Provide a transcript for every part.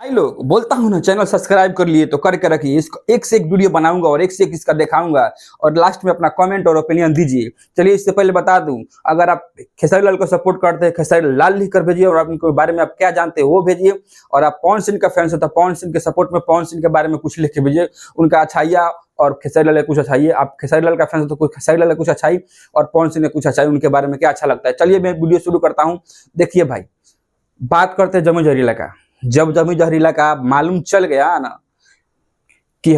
भाई लोग बोलता हूँ ना, चैनल सब्सक्राइब कर लिए तो करके रखिए। इसको एक से एक वीडियो बनाऊंगा और एक से एक इसका दिखाऊंगा और लास्ट में अपना कमेंट और ओपिनियन दीजिए। चलिए, इससे पहले बता दूं, अगर आप खेसारी लाल को सपोर्ट करते हैं, खेसारी लाल लिख कर भेजिए और आप उनके बारे में आप क्या जानते हैं वो भेजिए। और आप पवन सिंह का फैंस हो तो पवन सिंह के सपोर्ट में पवन सिंह के बारे में कुछ लिख के भेजिए, उनका अच्छाइयाँ और खेसारी लाल कुछ अच्छाइए। आप खेसारी लाल का फैंस हो तो कुछ खेसारी लाल कुछ अच्छाई और पवन सिंह ने कुछ अच्छाई, उनके बारे में क्या अच्छा लगता है। चलिए मैं वीडियो शुरू करता हूँ। देखिए भाई, बात करते हैं जमुई जहरीला का। जब जमुई जहरीला का मालूम चल गया ना कि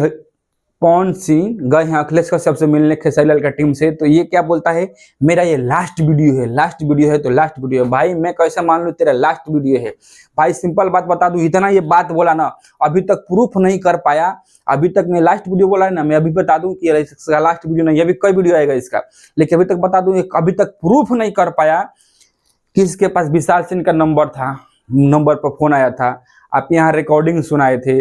पवन सिंह गए हैं अखिलेश कश्यप से मिलने खेसारी लाल का टीम से, तो ये क्या बोलता है, मेरा ये लास्ट वीडियो है, लास्ट वीडियो है तो लास्ट वीडियो है। भाई मैं कैसे मान लूं तेरा लास्ट वीडियो है? भाई सिंपल बात बता दूं, इतना ये बात बोला ना, अभी तक प्रूफ नहीं कर पाया। अभी तक मैं लास्ट वीडियो बोला है ना, मैं अभी बता दूं कि इसका लास्ट वीडियो नहीं, अभी कई वीडियो आएगा इसका, लेकिन अभी तक बता दूं अभी तक प्रूफ नहीं कर पाया कि इसके पास विशाल सिंह का नंबर था, नंबर पर फोन आया था, आप यहाँ रिकॉर्डिंग सुनाए थे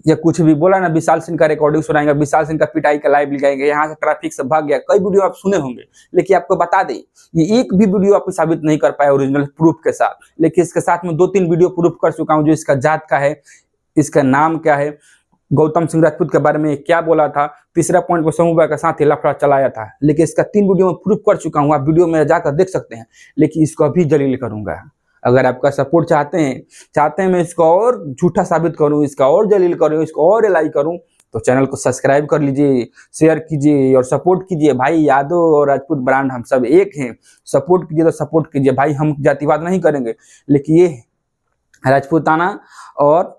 या कुछ भी बोला ना, विशाल सिंह का रिकॉर्डिंग सुनाएंगे, विशाल सिंह का पिटाई का लाइव लिखाएंगे, यहाँ से ट्रैफिक से भाग गया, कई वीडियो आप सुने होंगे। लेकिन आपको बता दें, ये एक भी वीडियो आप साबित नहीं कर पाए ओरिजिनल प्रूफ के साथ, लेकिन इसके साथ में 2-3 वीडियो प्रूफ कर चुका हूँ, जो इसका जात का है, इसका नाम क्या है, गौतम सिंह राजपूत के बारे में क्या बोला था, तीसरा पॉइंट पर समूह का साथ ही लफड़ा चलाया था, लेकिन इसका 3 वीडियो में प्रूफ कर चुका हूँ, आप वीडियो में जाकर देख सकते हैं। लेकिन इसको अभी जलील करूंगा। अगर आपका सपोर्ट चाहते हैं मैं इसको और झूठा साबित करूं, इसका और जलील करूं, इसको और एलाई करूं, तो चैनल को सब्सक्राइब कर लीजिए, शेयर कीजिए और सपोर्ट कीजिए। भाई यादव और राजपूत ब्रांड हम सब एक हैं, सपोर्ट कीजिए तो सपोर्ट कीजिए भाई, हम जातिवाद नहीं करेंगे। लेकिन ये राजपूताना और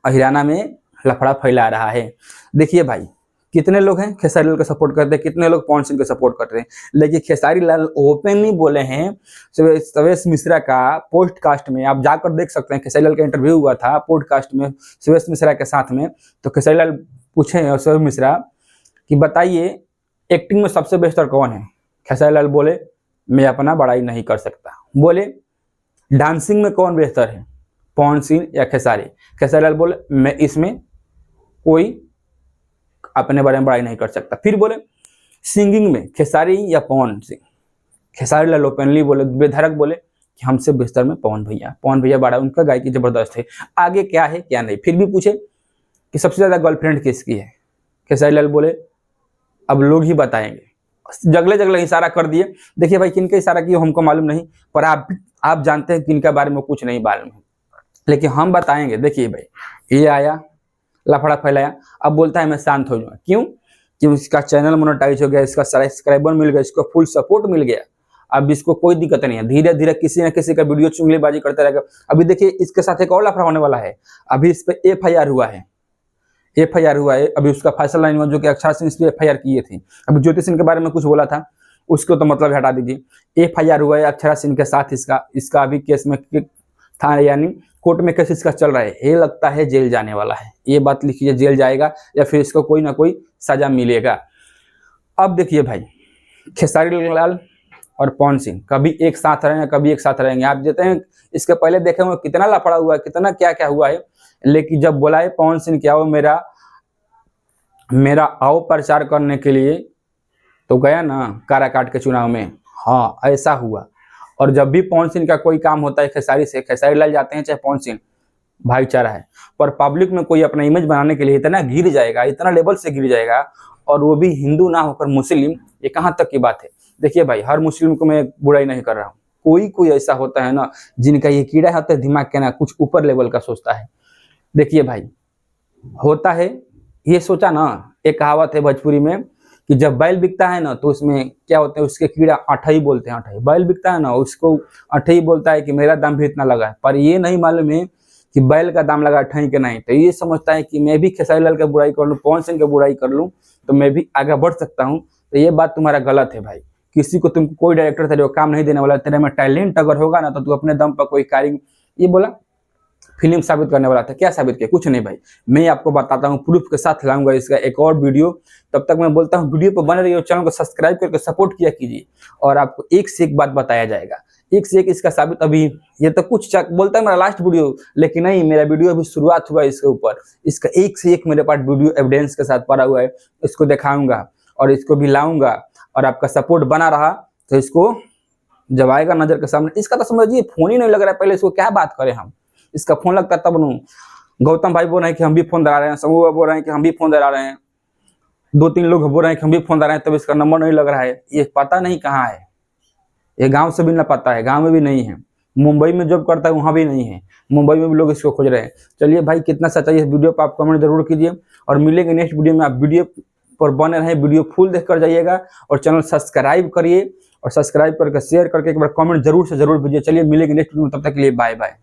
अहिराना में लफड़ा फैला रहा है। देखिए भाई, कितने लोग हैं खेसारी लाल का सपोर्ट करते हैं, कितने लोग पवन सिंह का सपोर्ट करते हैं, लेकिन खेसारी लाल ओपनली बोले हैं सवेश मिश्रा का पॉडकास्ट में, आप जाकर देख सकते हैं। खेसारी लाल का इंटरव्यू हुआ था पॉडकास्ट में सवेश मिश्रा के साथ में, तो खेसारी लाल पूछे सवेश मिश्रा कि बताइए एक्टिंग में सबसे बेहतर कौन है? खेसारी लाल बोले मैं अपना बड़ाई नहीं कर सकता। बोले डांसिंग में कौन बेहतर है, पवन सिंह या खेसारी? खेसारी लाल बोले मैं इसमें कोई अपने बारे में बड़ाई नहीं कर सकता। फिर बोले सिंगिंग में खेसारी या पवन सिंह? खेसारी लाल ओपनली बोले, बेधड़क बोले कि हमसे बेहतर में पवन भैया बड़ा, उनका गायकी जबरदस्त है, आगे क्या है क्या नहीं। फिर भी पूछे कि सबसे ज्यादा गर्लफ्रेंड किसकी है? खेसारी लाल बोले अब लोग ही बताएंगे। जगले इशारा कर दिए। देखिए भाई, किनके इशारा किए हमको मालूम नहीं, पर आप जानते हैं किनके बारे में कुछ नहीं मालूम है, लेकिन हम बताएंगे। देखिए भाई, ये आया लफड़ा फैलाया, अब बोलता है मैं शांत हो जाऊंगा। क्यों? कि इसका चैनल मोनेटाइज हो गया, इसका सब्सक्राइबर मिल गया, इसको फुल सपोर्ट मिल गया। अब इसको कोई दिक्कत नहीं है, धीरे धीरे किसी न किसी का वीडियो चुगलीबाजी करता रहेगा। अभी देखिए इसके साथ एक और लफड़ा होने वाला है। अभी इस पर एफआईआर हुआ है, अभी उसका फैसला नहीं हुआ, जो कि अक्षरा सिंह इस पर एफआईआर किए थे। अभी ज्योति सिंह के बारे में कुछ बोला था, उसको तो मतलब हटा दीजिए। एफआईआर हुआ है अक्षरा सिंह के साथ, इसका अभी केस में था, यानी कोर्ट में केस इसका चल रहा है। ये लगता है जेल जाने वाला है, ये बात लिखिए, जेल जाएगा या फिर इसको कोई ना कोई सजा मिलेगा। अब देखिए भाई, खेसारी लाल और पवन सिंह कभी एक साथ रहेंगे, कभी एक साथ रहेंगे। आप देते हैं इसके पहले देखे हुए कितना लफड़ा हुआ है, कितना क्या क्या हुआ है। लेकिन जब बोला है पवन सिंह क्या हो मेरा आओ प्रचार करने के लिए, तो गया ना काराकाट के चुनाव में। हाँ, ऐसा हुआ। और जब भी पवन सिंह का कोई काम होता है खेसारी से, खेसारी लाल जाते हैं, चाहे पवन सिंह, भाईचारा है। पर पब्लिक में कोई अपना इमेज बनाने के लिए इतना गिर जाएगा, इतना लेवल से गिर जाएगा, और वो भी हिंदू ना होकर मुस्लिम, ये कहाँ तक की बात है? देखिए भाई, हर मुस्लिम को मैं बुराई नहीं कर रहा हूँ, कोई ऐसा होता है ना जिनका ये कीड़ा होता है दिमाग के ना, कुछ ऊपर लेवल का सोचता है। देखिए भाई, होता है ये सोचा ना, एक कहावत है भोजपुरी में कि जब बैल बिकता है ना, तो उसमें क्या होता है, उसके कीड़ा अठई बोलते हैं। अठई बैल बिकता है ना, उसको अठई बोलता है कि मेरा दाम भी इतना लगा है, पर ये नहीं मालूम है कि बैल का दाम लगा अठई के नहीं। तो ये समझता है कि मैं भी खेसारी लाल का बुराई कर लूँ, पवन सिंह का बुराई कर लूँ, तो मैं भी आगे बढ़ सकता हूँ। तो ये बात तुम्हारा गलत है भाई। किसी को तुमको कोई डायरेक्टर तेरे को काम नहीं देने वाला। तेरे में टैलेंट अगर होगा ना, तो तू अपने दम पर कोई कार्य, ये बोला फिल्म साबित करने वाला था, क्या साबित किया? कुछ नहीं भाई, मैं आपको बताता हूँ, प्रूफ के साथ लाऊंगा इसका एक और वीडियो। तब तक मैं बोलता हूँ वीडियो पर बने रहिए, चैनल को सब्सक्राइब करके सपोर्ट किया कीजिए, और आपको एक से एक बात बताया जाएगा, एक से एक इसका साबित। अभी ये तो कुछ बोलता है मेरा लास्ट वीडियो, लेकिन नहीं, मेरा वीडियो अभी शुरुआत हुआ है इसके ऊपर। इसका एक से एक मेरे पास वीडियो एविडेंस के साथ पड़ा हुआ है, इसको दिखाऊंगा और इसको भी लाऊंगा। और आपका सपोर्ट बना रहा तो इसको जब आएगा नजर के सामने, इसका तो समझिए फोन ही नहीं लग रहा है। पहले इसको क्या बात करें हम, इसका फोन लगता तब नू गौतम भाई बोल रहे हैं कि हम भी फोन दरा रहे हैं, समूह भाई बोल रहे हैं कि हम भी फोन दरा रहे हैं, 2-3 लोग बोल रहे हैं कि हम भी फोन दरा रहे हैं, तब इसका नंबर नहीं लग रहा है। ये पता नहीं कहाँ है, ये गांव से भी ना पता है, गांव में भी नहीं है, मुंबई में जॉब करता है वहाँ भी नहीं है, मुंबई में भी लोग इसको खोज रहे हैं। चलिए भाई, कितना सच्चाई है इस वीडियो पर आप कमेंट जरूर कीजिए, और मिलेंगे नेक्स्ट वीडियो में। आप वीडियो पर बने रहें, वीडियो फुल देख कर जाइएगा, और चैनल सब्सक्राइब करिए, और सब्सक्राइब करके शेयर करके एक बार कमेंट जरूर से जरूर भेजिए। चलिए मिलेंगे नेक्स्ट वीडियो में, तब तक के लिए बाय बाय।